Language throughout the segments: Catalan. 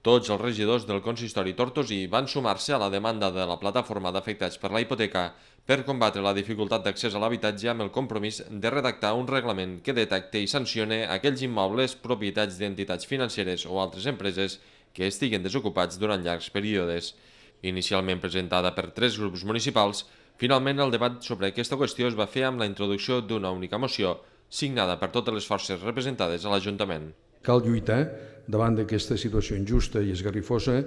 Tots els regidors del consistori tortosí van sumar-se a la demanda de la plataforma d'afectats per la hipoteca per combatre la dificultat d'accés a l'habitatge amb el compromís de redactar un reglament que detecte i sancione aquells immobles propietats d'entitats financeres o altres empreses que estiguen desocupats durant llargs períodes. Inicialment presentada per 3 grups municipals, finalment el debat sobre aquesta qüestió es va fer amb la introducció d'una única moció, signada per totes les forces representades a l'Ajuntament. Cal lluitar davant d'aquesta situació injusta i esgarrifosa,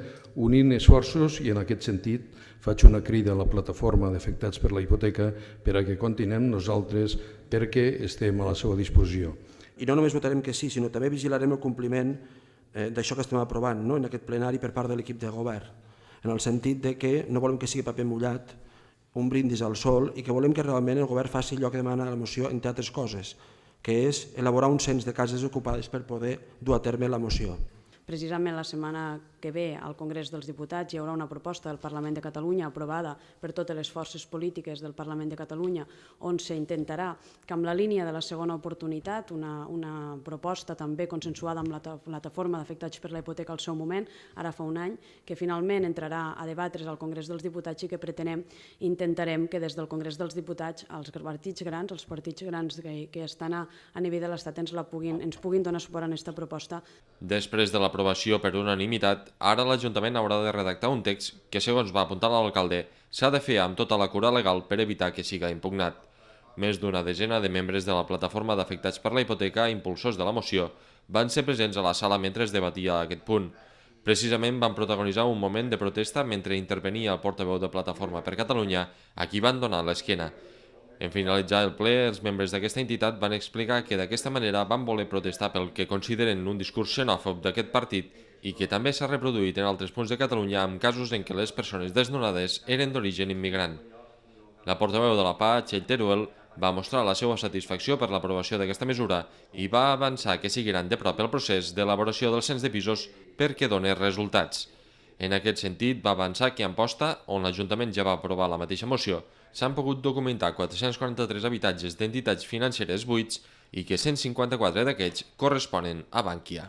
unint esforços, i en aquest sentit faig una crida a la plataforma d'afectats per la hipoteca per a que continuem nosaltres perquè estem a la seva disposició. I no només votarem que sí, sinó també vigilarem el compliment d'això que estem aprovant en aquest plenari per part de l'equip de govern, en el sentit de que no volem que sigui paper mullat, un brindis al sol, i que volem que realment el govern faci allò que demana la moció, entre altres coses, que és elaborar un cens de cases ocupades per poder dur a terme la moció. Precisament la setmana que ve al Congrés dels Diputats hi haurà una proposta del Parlament de Catalunya aprovada per totes les forces polítiques del Parlament de Catalunya on s'intentarà que amb la línia de la segona oportunitat, una proposta també consensuada amb la plataforma d'afectats per la hipoteca al seu moment, ara fa un any, que finalment entrarà a debatre's al Congrés dels Diputats i que intentarem que des del Congrés dels Diputats els partits grans que estan a nivell de l'Estat ens puguin donar suport a aquesta proposta. Després de l'aprovació per unanimitat, ara l'Ajuntament haurà de redactar un text que, segons va apuntar l'alcalde, s'ha de fer amb tota la cura legal per evitar que siga impugnat. Més d'una desena de membres de la plataforma d'afectats per la hipoteca, impulsors de la moció, van ser presents a la sala mentre es debatia aquest punt. Precisament van protagonitzar un moment de protesta mentre intervenia el portaveu de Plataforma per Catalunya, a qui van donar l'esquena. En finalitzar el ple, els membres d'aquesta entitat van explicar que d'aquesta manera van voler protestar pel que consideren un discurs xenòfob d'aquest partit i que també s'ha reproduït en altres punts de Catalunya amb casos en què les persones desnonades eren d'origen immigrant. La portaveu de la PA, Txell Teruel, va mostrar la seva satisfacció per l'aprovació d'aquesta mesura i va avançar que seguiran de prop el procés d'elaboració del cens de pisos perquè doni resultats. En aquest sentit, va avançar que a Amposta, on l'Ajuntament ja va aprovar la mateixa moció, s'han pogut documentar 443 habitatges d'entitats financeres buits i que 154 d'aquests corresponen a Bankia.